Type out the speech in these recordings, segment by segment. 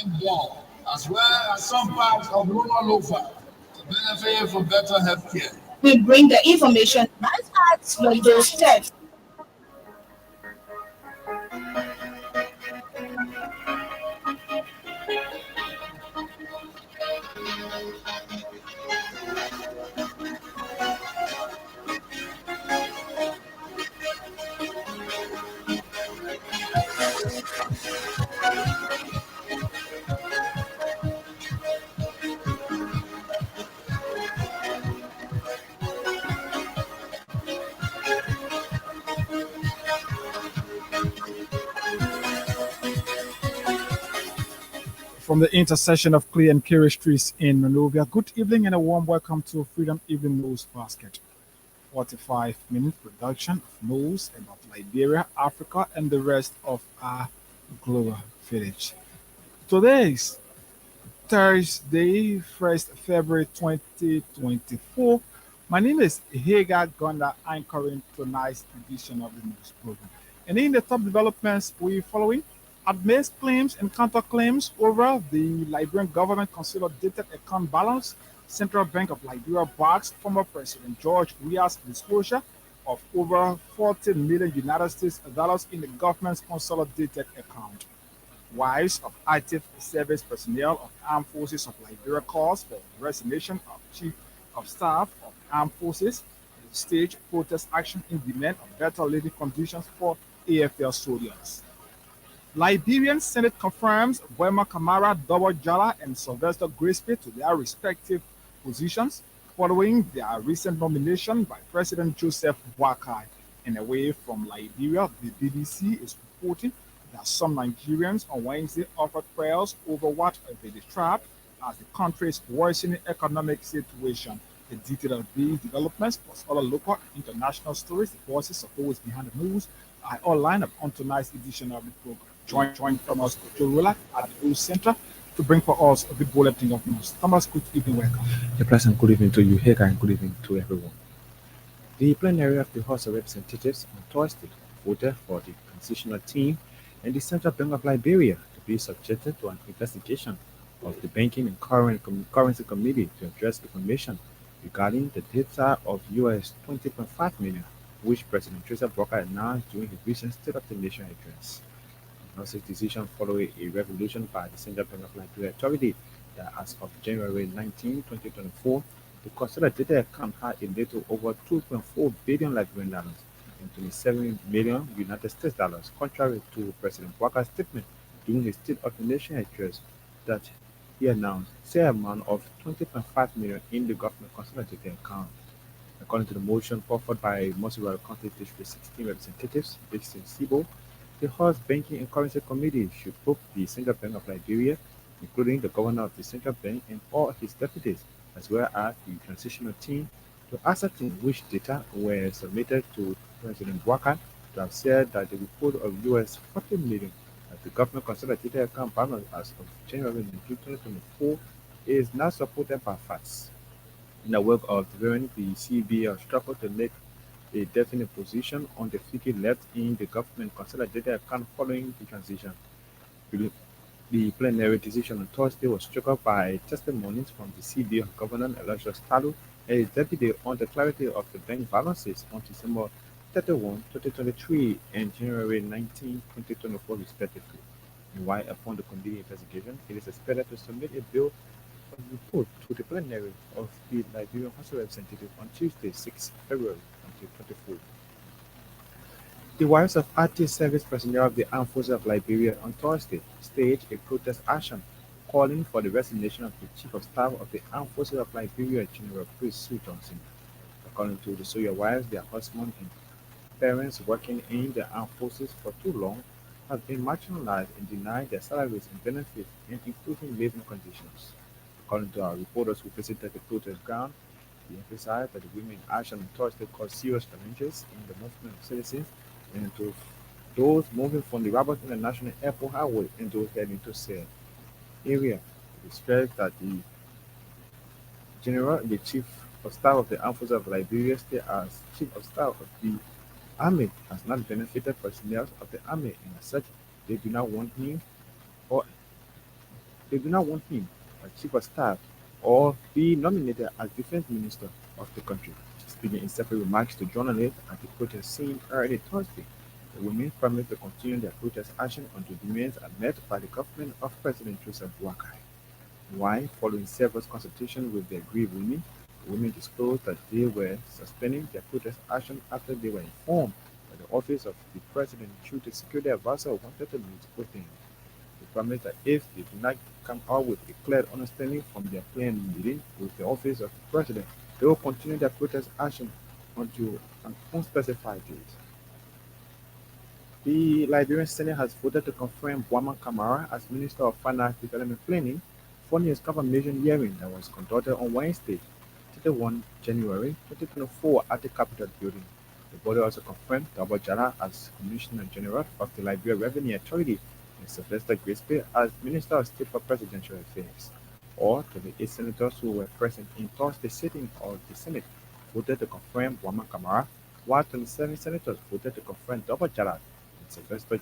Ball, as well as some parts of rural Lofa, to benefit from better health care. We bring the information right at your doorstep. From the intersection of Clay and Kerry Streets in Monrovia, good evening and a warm welcome to Freedom Evening News Basket. 45-minute production of news about Liberia, Africa, and the rest of our global village. Today is Thursday, 1st February 2024. My name is Hagar Gonda, anchoring tonight's edition of the news program. And in the top developments we following, admits claims and counterclaims over the Liberian government consolidated account balance. Central Bank of Liberia backs former President George Weah's disclosure of over 40 million United States dollars in the government's consolidated account. Wives of active service personnel of Armed Forces of Liberia calls for resignation of Chief of Staff of Armed Forces, stage protest action in demand of better living conditions for AFL soldiers. Liberian Senate confirms Wema Kamara, Double Jala, and Sylvester Grisby to their respective positions following their recent nomination by President Joseph Boakai. And away from Liberia, the BBC is reporting that some Nigerians on Wednesday offered prayers over what they described as the country's worsening economic situation. The detail of these developments plus other local and international stories, the voices of those behind the news, are all lined up on tonight's edition of the program. Join Thomas Jolula at the News Center to bring for us a big bulletin of news. Thomas, good evening, welcome. A pleasant good evening to you, Hagar, and good evening to everyone. The plenary of the House of Representatives on Thursday voted for the transitional team and the Central Bank of Liberia to be subjected to an investigation of the Banking and Currency Committee to address information regarding the data of US 20.5 million, which President Joseph Boakai announced during his recent State of the Nation address. The decision following a resolution by the Central Bank of Liberia Authority that as of January 19, 2024, the consolidated account had a little over 2.4 billion Liberian dollars and 27 million United States dollars, contrary to President Boakai's statement during his State of the Nation address that he announced say amount of 20.5 million in the government consolidated account. According to the motion offered by Mosura County District 16 representatives based in Sibo, the House Banking and Currency Committee should probe the Central Bank of Liberia, including the governor of the central bank and all his deputies, as well as the transitional team, to ascertain which data were submitted to President Boakai to have said that the report of US 40 million as the government consolidated account balance as of January 19, 2024 is not supported by facts. In the work of developing, the CBA struggled to make a definite position on the figure left in the government consolidated account following the transition. The plenary decision on Thursday was triggered by testimonies from the CBA Governor Aloysius Talu and his deputy on the clarity of the bank balances on December 31, 2023 and January 19, 2024 respectively. And while upon the committee investigation, it is expected to submit a bill of report to the plenary of the Liberian House of Representatives on Tuesday, 6 February 2024. The wives of active service personnel of the Armed Forces of Liberia on Thursday staged a protest action calling for the resignation of the Chief of Staff of the Armed Forces of Liberia, General Chris Sue Johnson. According to the soldier wives, their husbands and parents working in the armed forces for too long have been marginalized and denied their salaries and benefits and improving living conditions. According to our reporters who visited the protest ground, they emphasized that the women action on Thursday caused serious challenges in the movement of citizens and to those moving from the Robert International Airport Highway and those heading to Sale area. It is stressed that the Chief of Staff of the Armed Forces of Liberia state as Chief of Staff of the Army has not benefited personnel of the Army, and as such, they do not want him or They do not want him as chief of staff or be nominated as defense minister of the country. Speaking in separate remarks to journalists at the protest scene early Thursday, the women promised to continue their protest action until demands are met by the government of President Joseph Boakai. Why, following several consultations with the aggrieved women disclosed that they were suspending their protest action after they were informed that the office of the president through the security advisor wanted to meet with them. They promised that if they do not come out with a clear understanding from their planned meeting with the office of the president, they will continue their protest action until an unspecified date. The Liberian Senate has voted to confirm Boaman Kamara as Minister of Finance Development Planning following his confirmation hearing that was conducted on Wednesday, 31 January 2024 at the Capitol building. The body also confirmed Dabo Jala as Commissioner General of the Liberia Revenue Authority and Sylvester Grisby as Minister of State for Presidential Affairs. All 28 senators who were present in Thursday's sitting of the Senate voted to confirm Boaman Kamara, while 27 senators voted to confirm Dabo Jala and Sylvester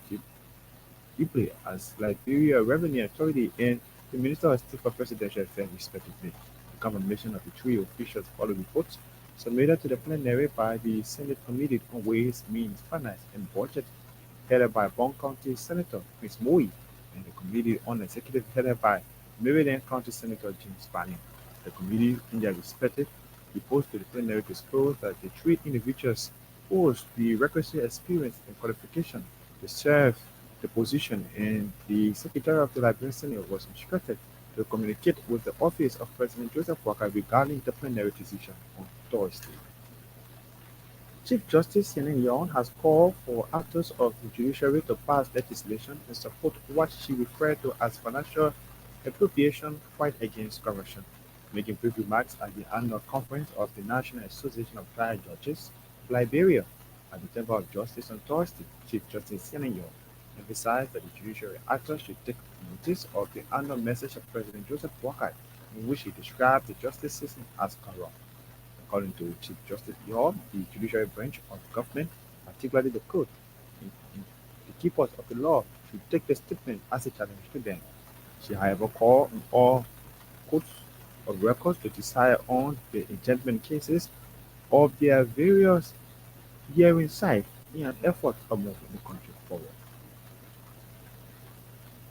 Grisby as Liberia Revenue Authority and the Minister of State for Presidential Affairs, respectively. The confirmation of the three officials follow reports submitted to the plenary by the Senate Committee on Ways, Means, Finance, and Budget, headed by Bond County Senator Chris Moy, and the Committee on Executive, headed by Maryland County Senator James Banning. The committee, in their respective reports to the plenary, disclosed that the three individuals posed the requisite experience and qualification to serve the position, and the Secretary of the Liberian Senate was instructed to communicate with the office of President Joseph Boakai regarding the plenary decision on Thursday. Chief Justice Yanin Yon has called for actors of the judiciary to pass legislation and support what she referred to as financial appropriation fight against corruption. Making brief remarks at the annual conference of the National Association of Trial Judges of Liberia at the Temple of Justice on Thursday, Chief Justice Yanin Yon emphasized that the judiciary actors should take notice of the annual message of President Joseph Boakai, in which he described the justice system as corrupt. According to Chief Justice Yon, the judiciary branch of the government, particularly the court, and the keepers of the law, should take the statement as a challenge to them. She, however, called on all courts of records to decide on the enjudgment cases of their various hearing sites in an effort of moving the country forward.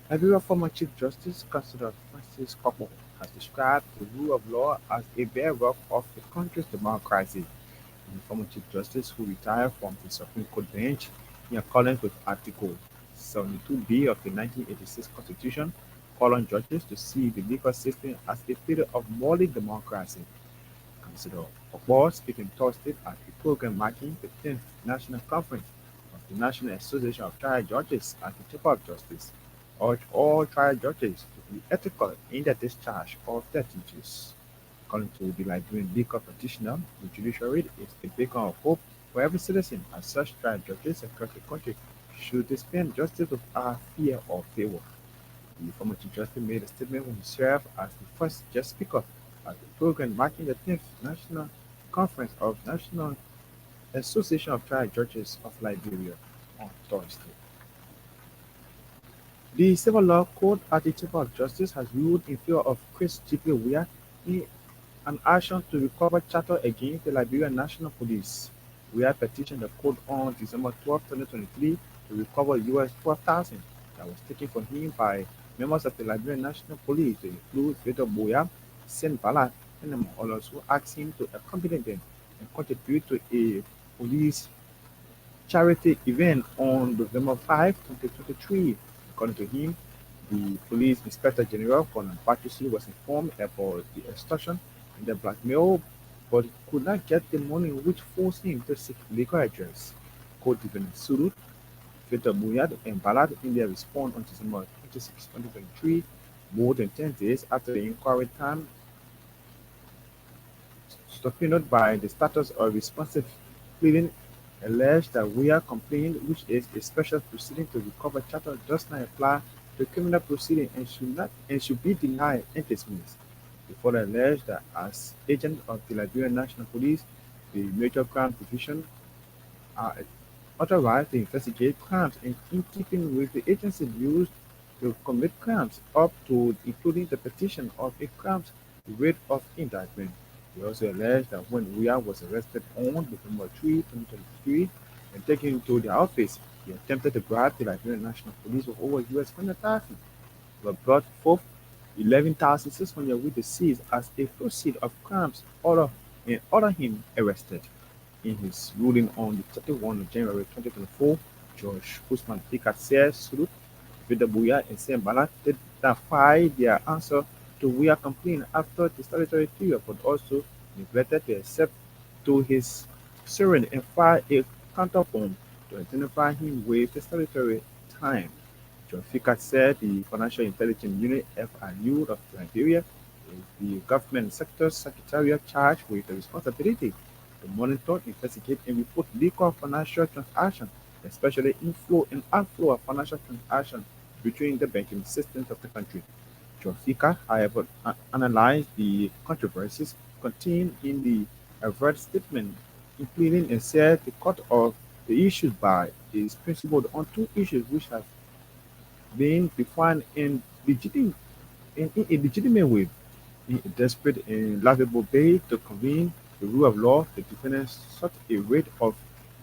Liberia former Chief Justice Consider Francis Kopo has described the rule of law as a bedrock of the country's democracy. The former Chief Justice, who retired from the Supreme Court bench in accordance with Article 72B of the 1986 Constitution, called on judges to see the legal system as a pillar of modern democracy. Consider Kopo, speaking Thursday at a program marking the 10th National Conference of the National Association of Trial Judges at the Temple of Justice, urged all trial judges to be ethical in their discharge of their duties. According to the Liberian legal practitioner, the judiciary is a beacon of hope for every citizen, as such trial judges across the country should dispense justice without fear or favor. The former Chief Justice made a statement when he served as the first Just Speaker at the program marking the 10th National Conference of National Association of Trial Judges of Liberia on Thursday. The Civil Law Court at the Temple of Justice has ruled in favor of Chris Jibril Weah in an action to recover charter against the Liberian National Police. Weah petitioned the court on December 12, 2023 to recover US $12,000 that was taken from him by members of the Liberian National Police to include Victor Boya, Sen Ballard, and among others who asked him to accompany them and contribute to a police charity event on November 5, 2023. According to him, the police inspector general, Conan Patrici, was informed about the extortion and the blackmail, but could not get the money, which forced him to seek legal redress. Court defendant sued Victor Boyad and Ballard in their response on December 26, 2023, more than 10 days after the inquiry time, subpoenaed by the status of responsive pleading alleged that Weah complained, which is a special proceeding to recover charter, does not apply to criminal proceeding and should be denied and dismissed. They further alleged that as agent of the Liberian National Police, the Major Crime Division are authorized to investigate crimes and in keeping with the agency's views to commit crimes up to including the petition of a crimes rate of indictment. He also alleged that when Weah was arrested on November 3, 2023, and taken into the office, he attempted to bribe the Liberian National Police with over US 100,000, but brought forth 11,600 with the seized as a proceed of crimes and order him arrested. In his ruling on the 31st of January 2024, Judge Usman Pikat said Sulu, Vida Buya, and Sam Bala did not file their answer to Weah complaint after the statutory period, but also neglected to accept to his servant and file a counterform to identify him with the statutory time. John Fikat said the Financial Intelligence Unit (FIU) of Liberia is the government sector's secretariat charged with the responsibility to monitor, investigate, and report legal financial transactions, especially inflow and outflow of financial transactions between the banking systems of the country. John Fikat, however, analyzed the controversies contained in the avert statement, including and said the cut of the issues by is principled on two issues which have being defined in a legitimate way, in a desperate and laughable way to convene the rule of law. The defendant sought a rate of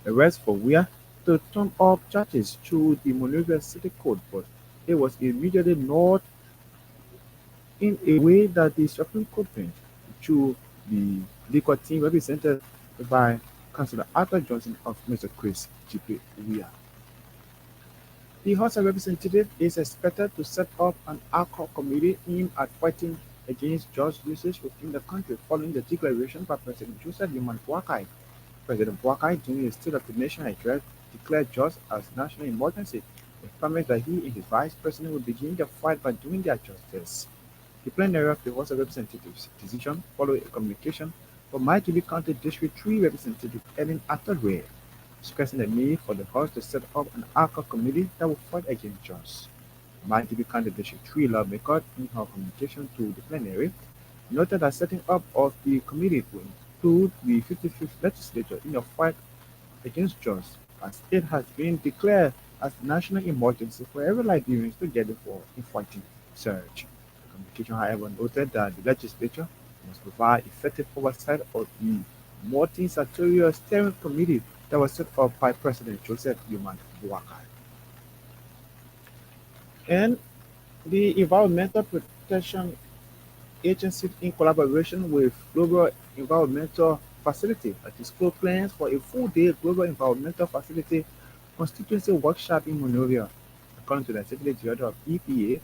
arrest for Weah to turn up charges through the Monrovia City Code, but it was immediately not in a way that the Supreme Court went through the legal team represented by Councillor Arthur Johnson of Mr. Chris G.P. Weah. The House of Representatives is expected to set up an ad hoc committee aimed at fighting against drug usage within the country following the declaration by President Joseph Yoman Boakai. President Boakai, during his State of the Nation address, declared drugs as national emergency and promised that he and his vice president would begin the fight by doing their justice. The plenary of the House of Representatives' decision followed a communication from Maghili County District 3 Representative Ellen Atterbury, stressing the need for the House to set up an ad hoc committee that will fight against drugs. Maghili County District 3 lawmaker, in her communication to the plenary, noted that setting up of the committee will include the 55th legislature in the fight against drugs, as it has been declared as a national emergency for every Liberians together for in fighting surge. The communication, however, noted that the legislature must provide effective oversight of the multi-sectorial steering committee that was set up by President Joseph Yoman Boakai. And the Environmental Protection Agency, in collaboration with Global Environmental Facility, has disclosed plans for a full-day Global Environmental Facility constituency workshop in Monrovia. According to the Executive Director of EPA,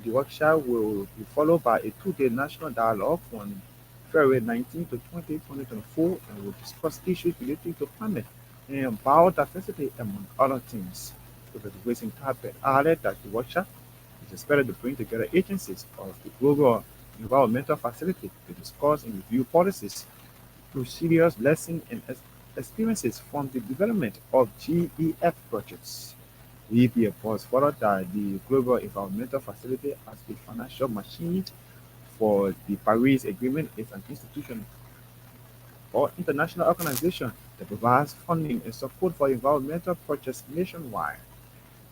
the workshop will be followed by a two-day national dialogue on February 19 to 20, 2024, and will discuss issues relating to climate and biodiversity, among other things. Professor Wilson Carpet added that the workshop is expected to bring together agencies of the Global Environmental Facility to discuss and review policies, procedures, lessons, and experiences from the development of GEF projects. The EPA was further that the Global Environmental Facility as a financial machine for the Paris Agreement is an institution or international organization that provides funding and support for environmental projects nationwide.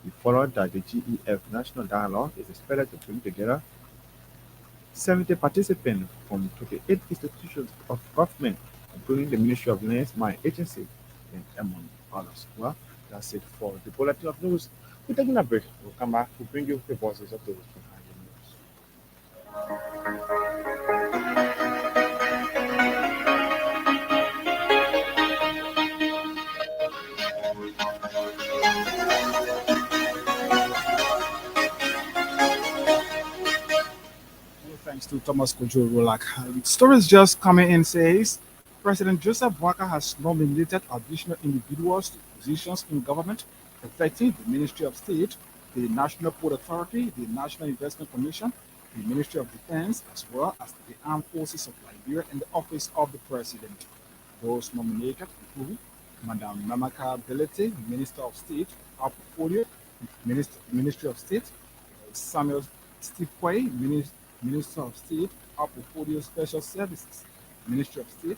We followed that the GEF National Dialogue is expected to bring together 70 participants from 28 institutions of government, including the Ministry of Lands, Mine Agency, and among others. Well, that's it for the bulletin of news. We're taking a break. We'll come back to bring you the voices of those behind the news. Thanks to Thomas Kojo Rolak. Stories just coming in says President Joseph Boakai has nominated additional individuals to positions in government, affecting the Ministry of State, the National Port Authority, the National Investment Commission, the Ministry of Defense, as well as the Armed Forces of Liberia and the Office of the President. Those nominated include Madam Namaka Belete, Minister of State, our portfolio, Ministry of State, Samuel Stipway, Minister of State, our portfolio Special Services, Ministry of State,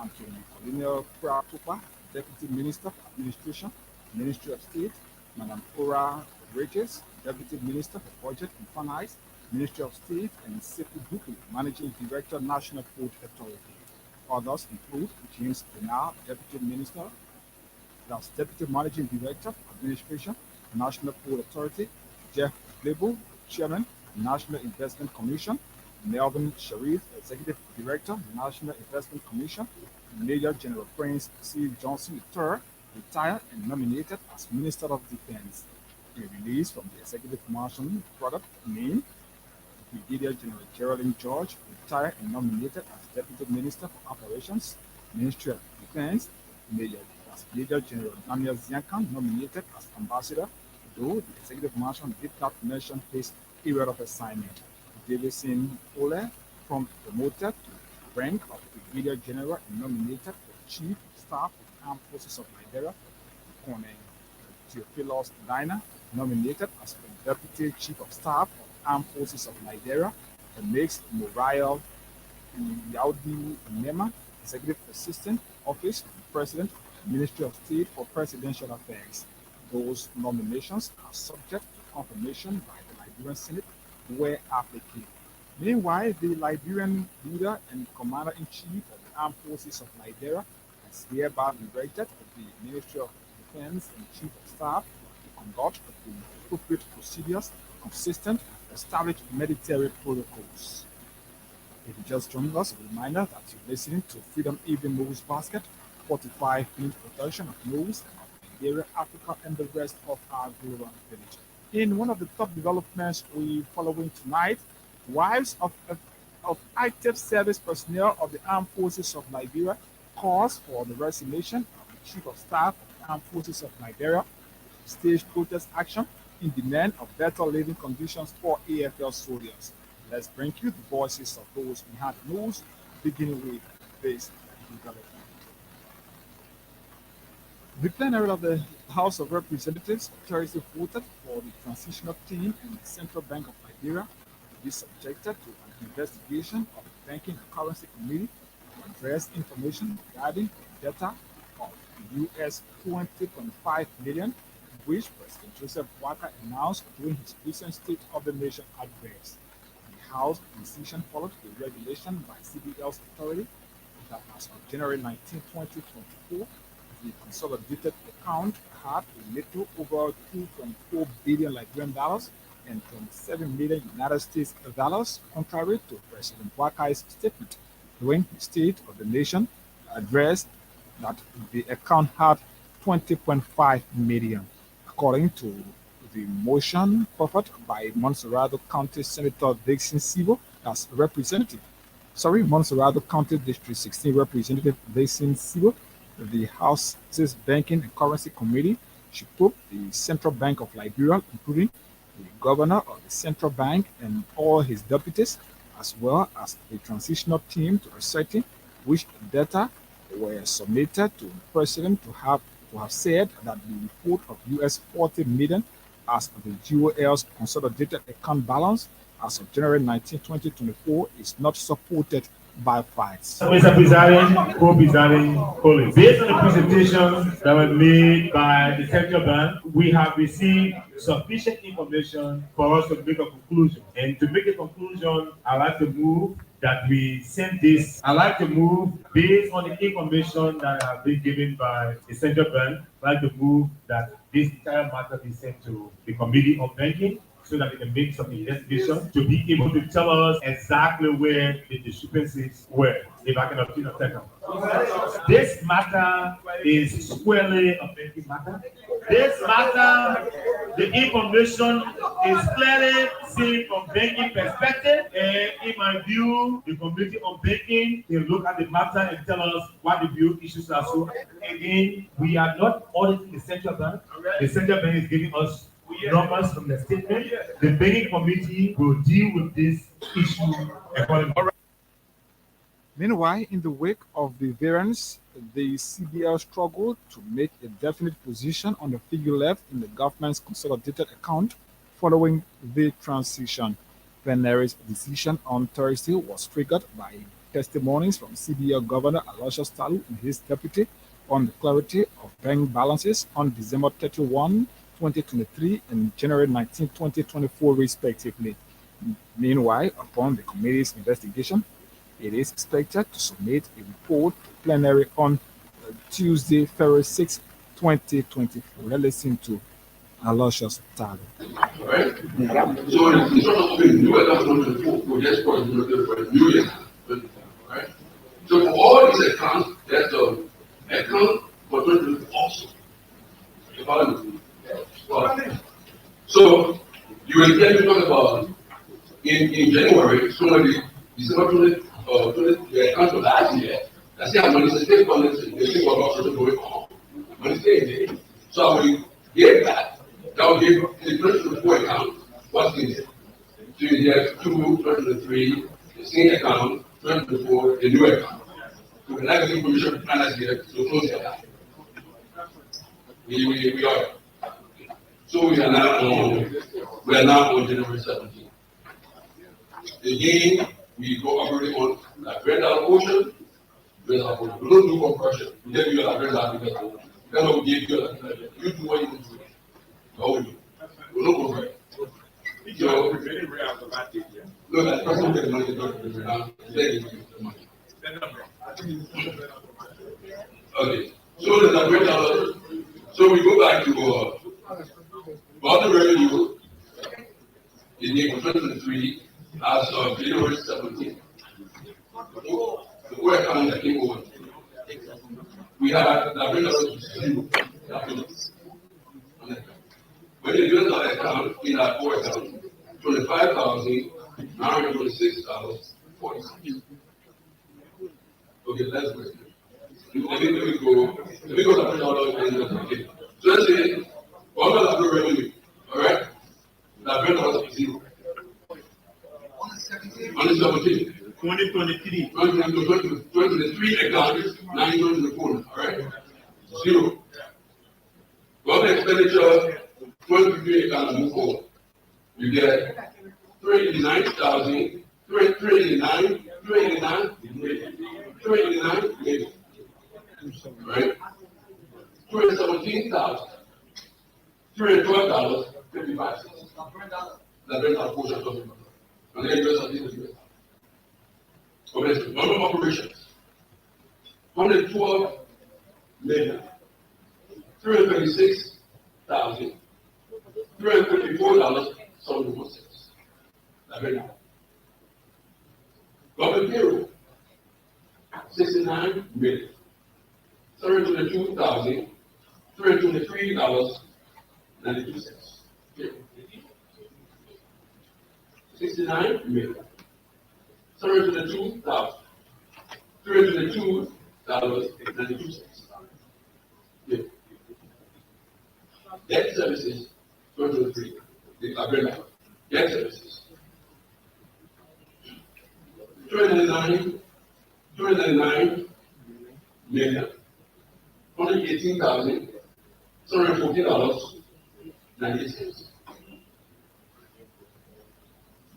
Anthony Colonel Pratupa, Deputy Minister of Administration, Ministry of State, Madam Ora Bridges, Deputy Minister for Budget and Finance, Ministry of State, and Sekou Bukulu, Managing Director, National Food Authority. Others include James Bernard, Deputy Minister, that's Deputy Managing Director, Administration, National Food Authority, Jeff Glebo, Chairman, National Investment Commission, Melvin Sharif, Executive Director, National Investment Commission, Major General Prince C. Johnson III, retired and nominated as Minister of Defense. A release from the Executive Marshal product named Brigadier General Geraldine George, retired and nominated as Deputy Minister for Operations, Ministry of Defense, Major Brigadier General Daniel Ziankan, nominated as Ambassador, though the Executive Marshal did not mention his period of assignment. Davison Ole, from promoted to the rank of Brigadier General and nominated for Chief of Staff of the Armed Forces of Liberia. Colonel Theophilus Dina, nominated as the Deputy Chief of Staff of the Armed Forces of Liberia, and makes Moriah Yaudi Nema, Executive Assistant, Office of the President, Ministry of State for Presidential Affairs. Those nominations are subject to confirmation by the Liberian Senate where applicable. Meanwhile, the Liberian leader and commander-in-chief of the Armed Forces of Liberia has hereby directed the Ministry of Defense and Chief of Staff to conduct the appropriate procedures consistent with established military protocols. If you just joined us, a reminder that you're listening to Freedom Evening News Basket, 45-minute production of news about Nigeria, Africa, and the rest of our global village. In one of the top developments we following tonight, wives of active service personnel of the Armed Forces of Liberia calls for the resignation of the Chief of Staff of the Armed Forces of Liberia, staged protest action in demand of better living conditions for AFL soldiers. Let's bring you the voices of those behind the news, beginning with this development. The plenary of the House of Representatives Thursday voted for the transitional team and the Central Bank of Liberia to be subjected to an investigation of the Banking and Currency Committee to address information regarding the data of US $20.5 million, which President Joseph Boakai announced during his recent State of the Nation address. The House decision followed a regulation by CBL's authority that as of January 19, 2024, the consolidated account had a little over $2.4 billion Liberian dollars and 27 million United States dollars, contrary to President Boakai's statement during the State of the Nation address that the account had 20.5 million. According to the motion offered by Montserrado County Senator Dixon Sibo as Montserrado County District 16 Representative Dixon Sibo, the House's Banking and Currency Committee should put the Central Bank of Liberia, including the governor of the central bank and all his deputies, as well as the transitional team, to ascertain which data were submitted to the president to have said that the report of US 40 million as the GOL's consolidated account balance as of January 19, 2024 is not supported by facts. Mr. President, colleagues, based on the presentations that were made by the Central Bank, we have received sufficient information for us to make a conclusion. And to make a conclusion, I'd like to move that we send this. I'd like to move based on the information that have been given by the Central Bank. I'd like to move that this entire matter be sent to the Committee on Banking, so that we can make some investigation to be able to tell us exactly where the discrepancies were. If I can obtain a second. This matter is squarely a banking matter. This matter, the information is clearly seen from banking perspective. And in my view, the Committee on Banking will look at the matter and tell us what the view issues are. So again, we are not auditing the Central Bank. The Central Bank is giving us numbers from the statement. The banking committee will deal with this issue accordingly. Meanwhile, in the wake of the variance, the CBL struggled to make a definite position on the figure left in the government's consolidated account following the transition. Plenary's decision on Thursday was triggered by testimonies from CBL Governor Aloysius Talu and his deputy on the clarity of bank balances on December 31, 2023 and January 19, 2024, respectively. Meanwhile, upon the committee's investigation, it is expected to submit a report to plenary on Tuesday, February 6, 2024. Let's listen to Aloysius Talo. Right? So it's not open new account for just for the new year. Right? So for all these accounts, there's the account for 2024 also. So you will tell me talk about in January, somebody December 20, the account of last year, that's how money is still on the thing about social going on. Money stay there. So I will give that. That will give the 2024 account what's in it. So you have 2023, the same account, 2024, the new account. So we like the information planners here, so close the account. We are. So we are now on January 17th. Again, we go operating on like red ocean. We don't do compression. We give you a red because then we give you you do what you do. How we do? We don't compress. So look at the person get the money to the ground, they give you the money. Okay. So there's a red so we go back to about the revenue in the 2023 as of January 17th. The work account that came over. We had the revenue zero. When you do that account, in our core account, $25,926.40. Okay, let's go. Let me go to $100. So let's say $100 revenue, all right? That revenue is zero. On the 17th. 2023. 2023 accounts, 924, all right? Zero. Government expenditure, 23 accounts move forward. You get 389,000, 389, 389, maybe. Right? 217,000, $312.55. That brings our portion of the and then you guys are okay, number of operations. 112 million. 336,000. $354.71. That very now. Government payroll. 69 million. $322,323.92. 69 million. $322,322.92. Debt services, 2023. The agreement. Debt services. 299 million. $118,714.98.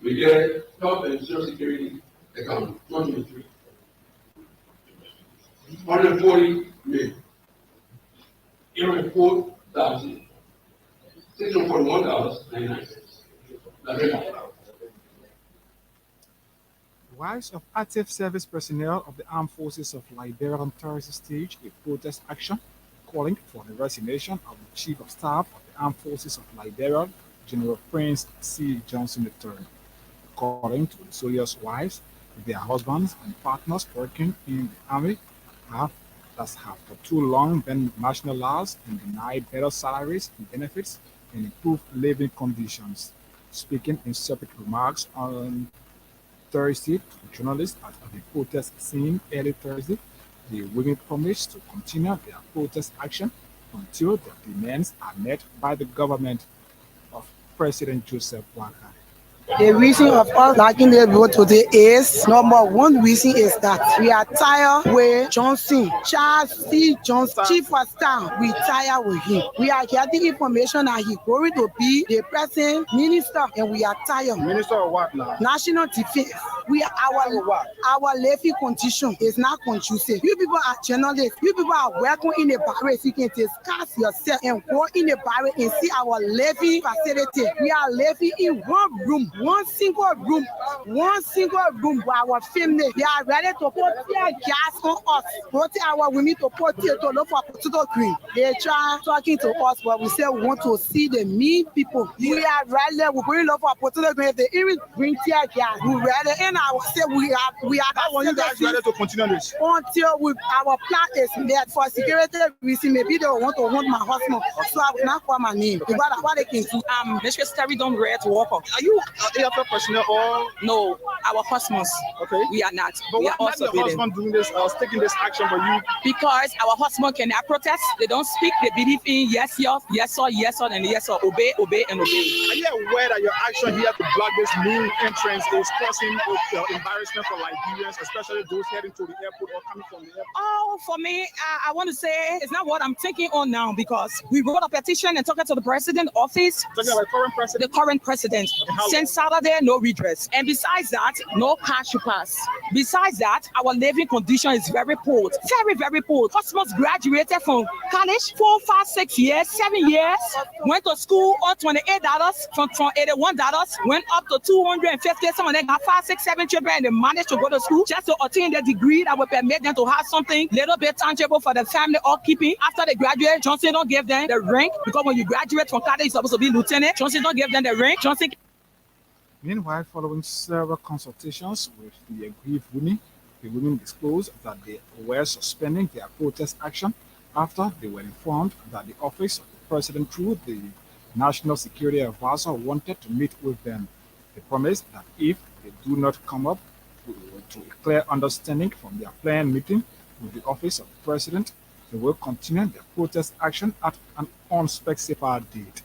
We get health and social security account 2023. 140 million. $641.99. Wives of active service personnel of the Armed Forces of Liberia on Thursday staged a protest action calling for the resignation of the Chief of Staff of the Armed Forces of Liberia, General Prince C. Johnson III. According to the soldiers' wives, their husbands and partners working in the Army have for too long been marginalized and denied better salaries and benefits and improved living conditions. Speaking in separate remarks on Thursday to journalists at the protest scene early Thursday, the women promised to continue their protest action until their demands are met by the government of President Joseph Boakai. The reason of us liking the vote today is number one reason is that we are tired with Johnson, Charles C. Johnson, Chief of Staff. We tired with him. We are getting information that he's going to be the present minister, and we are tired. Minister of what now? National Defense. We are our levy condition is not conducive. You people are journalists. You people are working in the barracks. You can discuss yourself and go in the barracks and see our levy facility. We are living in one room, one single room with our family. They are ready to put their gas on us. Put our women to put it to look for potato green. They try talking to us, but we say we want to see the mean people. We are ready. We're going to look for potato green. If they even bring tear gas, we're ready. And I will say we are. How are you guys ready to continue this? Until our plan is met for security reason. Maybe they want to hunt my husband, so I will not call my name. Because what they can do. Mistress Terry don't read to walk up. Are you AFL personnel or? No, our husbands. Okay. We are not. But we why are also your husband doing this, taking this action for you? Because our husband cannot protest. They don't speak. They believe in yes, sir, and yes, sir. Obey, and obey. Are you aware that your action here to block this new entrance is causing embarrassment for Liberians, especially those heading to the airport or coming from the airport? Oh, for me, I want to say it's not what I'm thinking on now, because we wrote a petition and talking to the president office. Talking about current president? The current president. Since Saturday, no redress. And besides that, no cash to pass. Besides that, our living condition is very poor. Very, very poor. Customers graduated from college 4, 5, 6 years, 7 years. Went to school on $28 from $81. Went up to $250. Some of them got 5, 6, 7 children and they managed to go to school just to attain their degree that would permit them to have something little bit tangible for the family or keeping. After they graduate, Johnson don't give them the rank, because when you graduate from college, you're supposed to be lieutenant. Johnson don't give them the rank. Johnson. Meanwhile, following several consultations with the aggrieved women, the women disclosed that they were suspending their protest action after they were informed that the office of the president, through the National Security Advisor, wanted to meet with them. They promised that if they do not come up to a clear understanding from their planned meeting with the office of the president, they will continue their protest action at an unspecified date.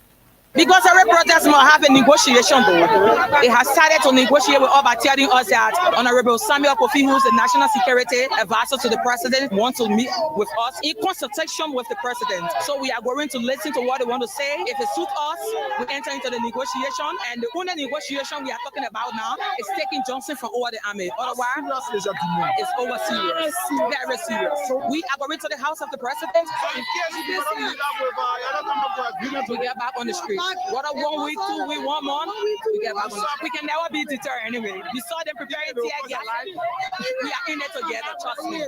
Because every protest must have a negotiation, though. It has started to negotiate with us by telling us that Honorable Samuel Kofi, who is the National Security Advisor to the President, wants to meet with us in consultation with the President. So we are going to listen to what they want to say. If it suits us, we enter into the negotiation. And the only negotiation we are talking about now is taking Johnson from over the army. Otherwise, it's over serious. Very serious. We are going to the house of the President. In case you don't meet up with agreement, we get back on the street. What a 1 week, 2 week, 1 month, we get back on. We can never be deterred anyway. We saw them preparing tear gas. We are in it together, trust me.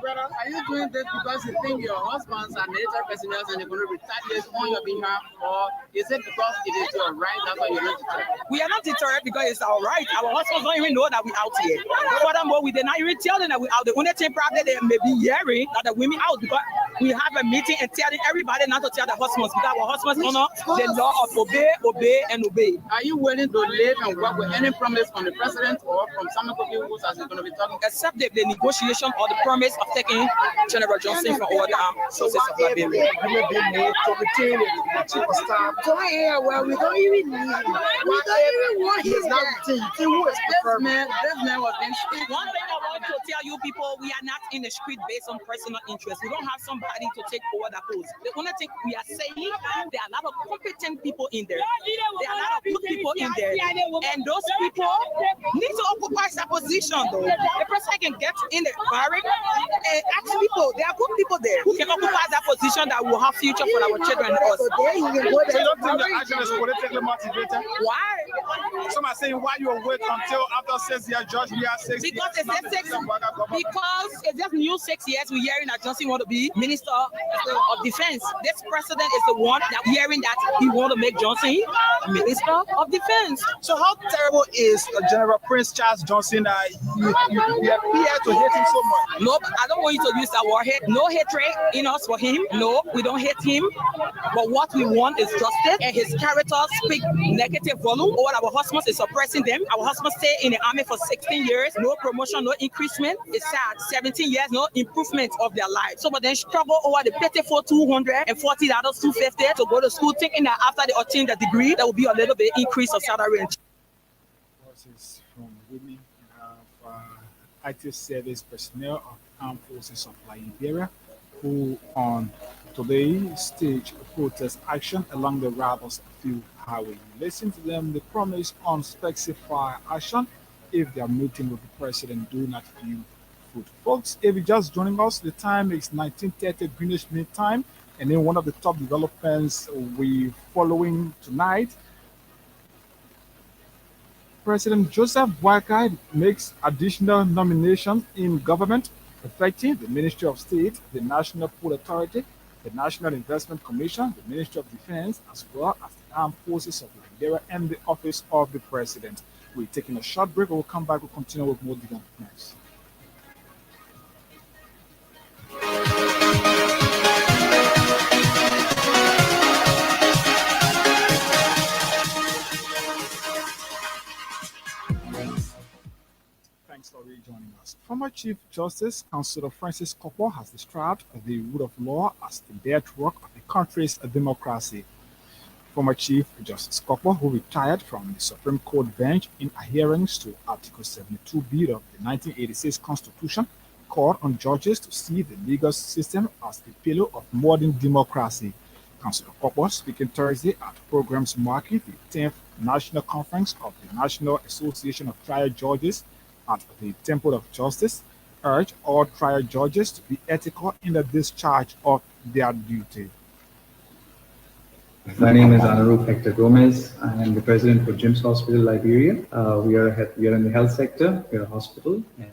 Brother, are you doing this because you think your husbands are military personnel and they're going to retaliate on your behalf, or is it because it is your right, that's why you're not deterred? We are not deterred because it's our right. Our husbands don't even know that we're out here. Furthermore, we did not even tell them that we're out. The only thing probably they may be hearing that the women out, because we have a meeting and telling everybody not to tell the husbands, because our husbands honor the law of obey, and obey. Are you willing to live and work with any promise from the president or from Samuel Kofi, who's going to be talking? Except the negotiation or the promise of taking General Johnson from over the armed forces of Liberia. Well, we don't even need him. We don't even want him. This man was in street. One thing I want to tell you people, we are not in the street based on personal interest. We don't have somebody to take over the post. The only thing we are saying, there are a lot of competent people in there. There are a lot of good people in there. And those people need to occupy that position, though. The person can get in the barrack and ask people. There are good people there who can occupy that position that will have future for our children and us. So you don't think the action is politically motivated? Why? Some are saying why you wait until after 6 years, Judge, we are 6 years. Because it's just new 6 years we're hearing that Johnson want to be Minister of Defense. This president is the one that hearing that he want to make Johnson Minister of Defense. So how terrible is General Prince Charles Johnson that you appear to hate him so much? No, I don't want you to use that word hate. No hatred in us for him. No, we don't hate him. But what we want is justice, and his character speak negative volume. All our husbands is suppressing them. Our husbands stay in the army for 16 years. No promotion, no increasement. It's sad. 17 years, no improvement of their life. Some of them struggle over the pitiful $240, $250 to go to school, thinking that after they obtain the degree, there will be a little bit increase of salary. voices from women. We have active service personnel of armed forces of Liberia who on today stage protest action along the Rebels Field Highway. Listen to them, they promise unspecified action if their meeting with the president do not feel food. Folks, if you're just joining us, the time is 19:30 Greenwich Mean Time, and then one of the top developments we following tonight, President Joseph Boakai makes additional nominations in government affecting the Ministry of State, the National Food Authority, the National Investment Commission, the Ministry of Defense, as well as the Armed Forces of Liberia and the Office of the President. We're taking a short break. We'll come back. We'll continue with more developments. Thanks for rejoining us. Former Chief Justice Councillor Francis Kopo has described the rule of law as the bedrock of the country's democracy. Former Chief Justice Kopo, who retired from the Supreme Court bench in adherence to Article 72B of the 1986 Constitution, called on judges to see the legal system as the pillar of modern democracy. Councillor Kopo, speaking Thursday at programs marking the 10th National Conference of the National Association of Trial Judges at the Temple of Justice, urged all trial judges to be ethical in the discharge of their duty. My name is Anurup Hector Gomez. I am the president for JIMS Hospital, Liberia. We are in the health sector. We are a hospital. And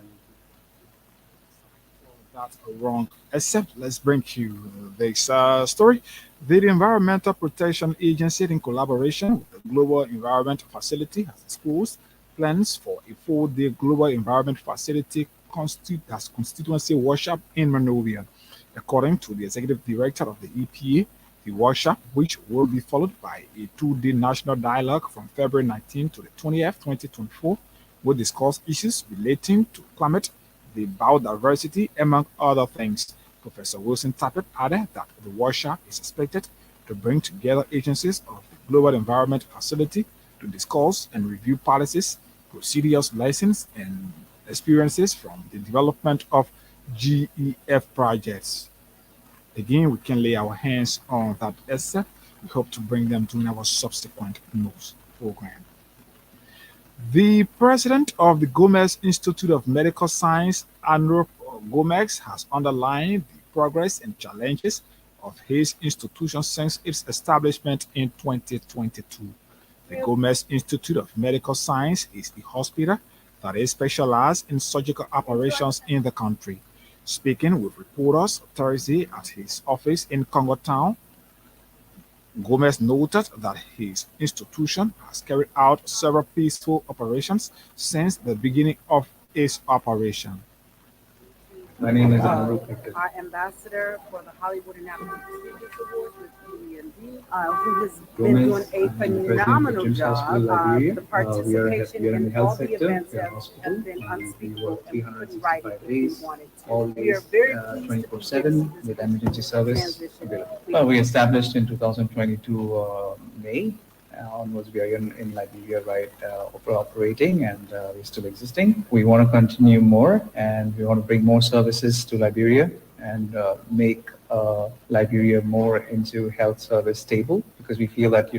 that's wrong. Except let's bring you this story. The Environmental Protection Agency, in collaboration with the Global Environment Facility, has exposed plans for a 4-day Global Environment Facility constituency workshop in Monrovia. According to the executive director of the EPA, the workshop, which will be followed by a 2-day national dialogue from February 19 to the 20th, 2024, will discuss issues relating to climate, the biodiversity, among other things. Professor Wilson Tappert added that the workshop is expected to bring together agencies of the Global Environment Facility to discuss and review policies, procedures, lessons, and experiences from the development of GEF projects. Again, we can lay our hands on that essay. We hope to bring them during our subsequent news program. The president of the Gomez Institute of Medical Science, Anurup Gomez, has underlined the progress and challenges of his institution since its establishment in 2022. The Gomez Institute of Medical Science is the hospital that is specialized in surgical operations in the country. Speaking with reporters Thursday at his office in Congo Town, Gomez noted that his institution has carried out several peaceful operations since the beginning of its operation. my name is Anurup Hector. Our ambassador for the Hollywood and African Studios Awards with UEND, who has been doing a phenomenal job. The participation in all the events have been unspeakable, and we couldn't write it if we wanted to. We are very pleased 24/7 with emergency service available. Well, we established in 2022 May. Onwards, we are in Liberia, right, operating, and we're still existing. We want to continue more, and we want to bring more services to Liberia and make Liberia more into health service stable, because we feel that,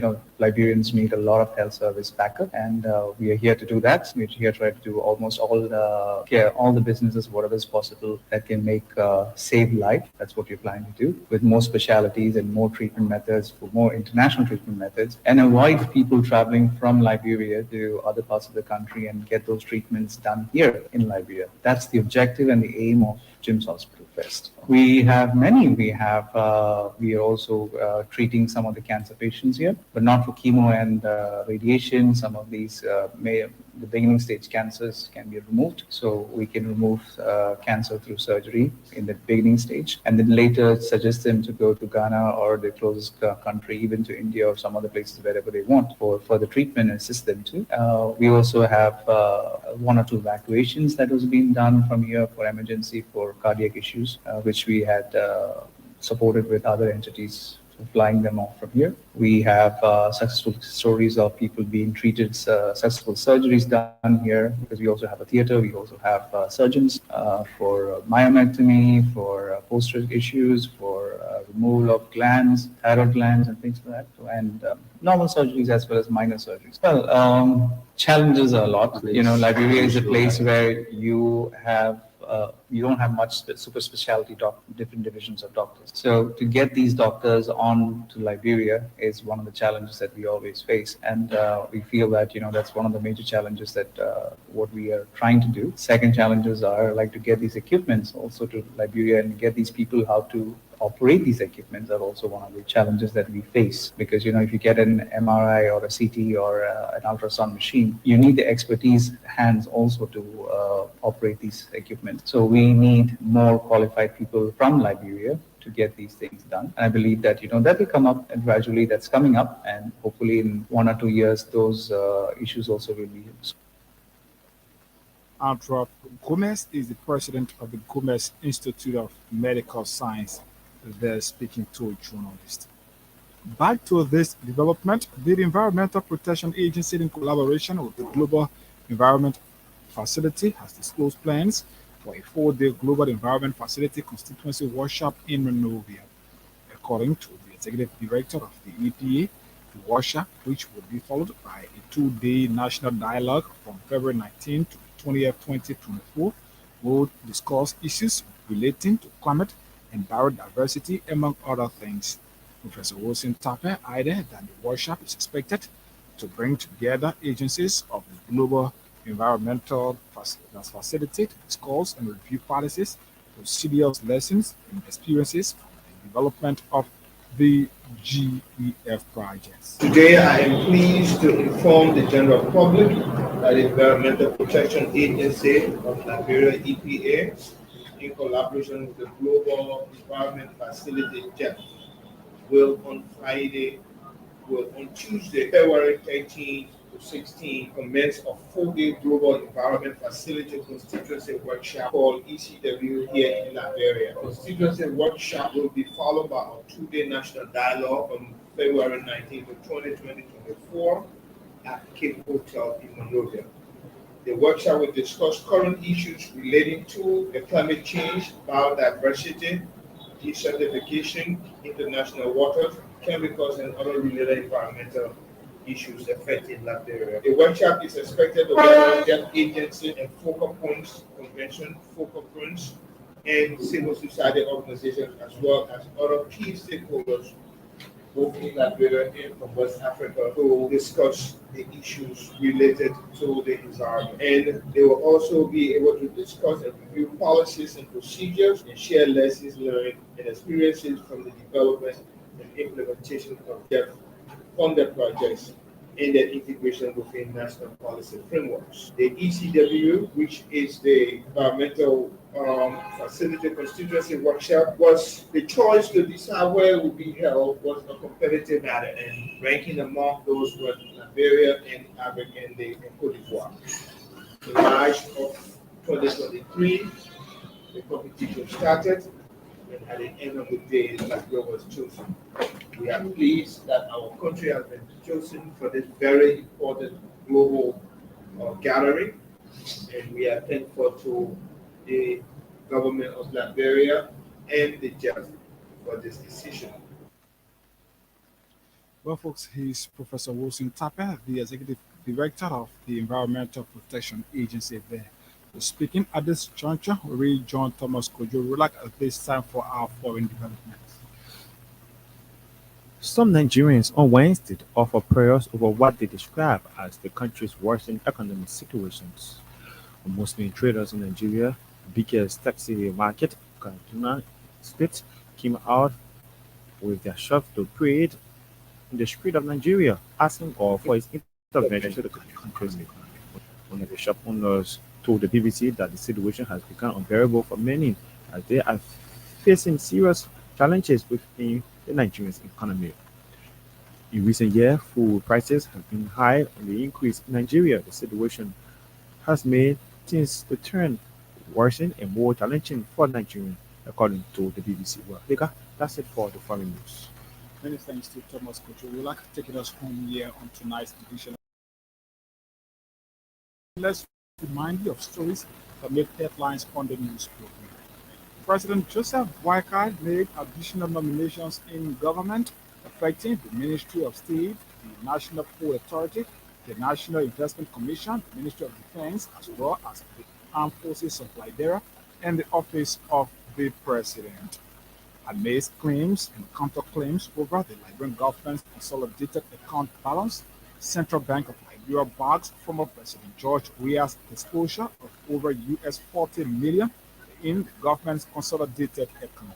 Liberians need a lot of health service backup, and we are here to do that. We're here to try to do almost all the businesses, whatever is possible that can make save life. That's what we're planning to do, with more specialities and more treatment methods, for more international treatment methods, and avoid people traveling from Liberia to other parts of the country and get those treatments done here in Liberia. That's the objective and the aim of JIMS Hospital Fest. We have many. We are also treating some of the cancer patients here, but not for chemo and radiation. Some of these the beginning stage cancers can be removed, so we can remove cancer through surgery in the beginning stage, and then later suggest them to go to Ghana or the closest country, even to India or some other places, wherever they want for further treatment, and assist them to. We also have 1 or 2 evacuations that was being done from here for emergency for cardiac issues, which we had supported with other entities flying them off from here. We have successful stories of people being treated, successful surgeries done here, because we also have a theater. We also have surgeons for myomectomy, for post-stroke issues, for removal of glands, thyroid glands, and things like that, and normal surgeries as well as minor surgeries. Well, challenges are a lot. Liberia is a place where you don't have much super specialty different divisions of doctors. So to get these doctors on to Liberia is one of the challenges that we always face. And we feel that, that's one of the major challenges that what we are trying to do. Second challenges are like to get these equipments also to Liberia and get these people how to operate these equipments are also one of the challenges that we face, because if you get an MRI or a CT or an ultrasound machine, you need the expertise hands also to operate these equipment. So we need more qualified people from Liberia to get these things done. And I believe that that will come up, and gradually that's coming up, and hopefully in 1 or 2 years those issues also will be. Antrop Gomez is the president of the Gomez Institute of Medical Science. They're speaking to a journalist. Back to this development, the Environmental Protection Agency, in collaboration with the Global Environment Facility, has disclosed plans for a 4-day Global Environment Facility constituency workshop in Monrovia. According to the executive director of the EPA, the workshop, which will be followed by a 2-day national dialogue from February 19 to 20th, 2024, will discuss issues relating to climate and biodiversity, among other things. Professor Wilson Tappe added that the workshop is expected to bring together agencies of the Global Environmental Facility to discuss and review policies, procedures, lessons, and experiences from the development of the GEF projects. Today, I am pleased to inform the general public that the Environmental Protection Agency of Liberia, EPA, in collaboration with the Global Environment Facility, GEF, will on Tuesday, February 13 to 16, commence a 4-day Global Environment Facility Constituency Workshop called ECW here in Liberia. Constituency Workshop will be followed by a 2-day National Dialogue from February 19 to 20, 2024 at Cape Hotel in Monrovia. The workshop will discuss current issues relating to the climate change, biodiversity, desertification, international waters, chemicals, and other related environmental issues affecting Liberia. The workshop is expected to get agency and focal points, convention, focal points, and civil society organizations, as well as other key stakeholders both in Liberia and from West Africa, to discuss the issues related to the environment. And they will also be able to discuss and review policies and procedures and share lessons learned and experiences from the development and implementation of funded projects and their integration within national policy frameworks. The ECW, which is the Environmental Facility Constituency Workshop, was the choice to decide where it would be held was a competitive matter, and ranking among those were Liberia and Cote d'Ivoire. In March of 2023, the competition started, and at the end of the day, Liberia was chosen. We are pleased that our country has been chosen for this very important global gathering, and we are thankful to the government of Liberia and the GEF for this decision. Well, folks, he's Professor Wilson Tappe, the Executive Director of the Environmental Protection Agency there. Speaking at this juncture, we read John Thomas Kojo Rulak at this time for our foreign developments. Some Nigerians on Wednesday offer prayers over what they describe as the country's worsening economic situations. Muslim traders in Nigeria, biggest taxi market, Kaduna State, came out with their shops to pray in the street of Nigeria, asking God for his intervention to the country's economy. One of the shop owners told the BBC that the situation has become unbearable for many, as they are facing serious challenges within the Nigerian economy. In recent years, food prices have been high, and the increase in Nigeria, the situation has made things to turn worsen and more challenging for Nigerians, according to the BBC. Well, that's it for the foreign news. Many thanks to Thomas Kochorula taking us home here on tonight's edition. Let's remind you of stories that made headlines on the news program. President Joseph Boakai made additional nominations in government affecting the Ministry of State, the National Port Authority, the National Investment Commission, the Ministry of Defense, as well as the Armed Forces of Liberia and the Office of the President. Amidst claims and counterclaims over the Liberian government's consolidated account balance, Central Bank of Liberia bags former President George Weah's disclosure of over US $40 million in the government's consolidated account.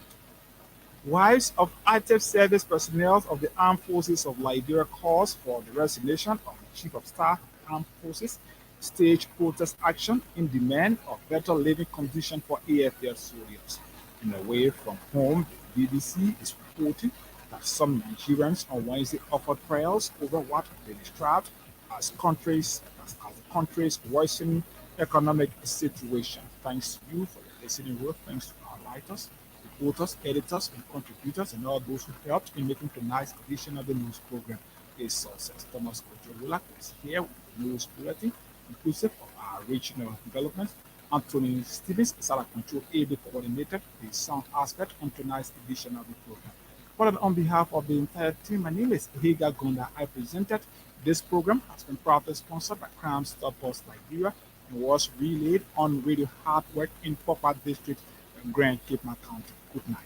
Wives of active service personnel of the Armed Forces of Liberia calls for the resignation of the Chief of Staff of the Armed Forces stage protest action in demand of better living conditions for AFL soldiers. In away from home, the BBC is reporting that some Nigerians on Wednesday offered prayers over what they described as the country's worsening economic situation. Thanks to you for your listening work. Thanks to our writers, reporters, editors, and contributors, and all those who helped in making tonight's edition of the news program a success. Thomas Kochorula is here with the news bulletin, inclusive of our regional developments. Anthony Stevens is our control AB coordinator, the sound aspect on tonight's edition of the program. But on behalf of the entire team, my name is Higa Gonda. I presented this program has been proudly sponsored by Crime Stop Us Liberia and was relayed on Radio Hard Work in Papa District, Grand Cape County. Good night.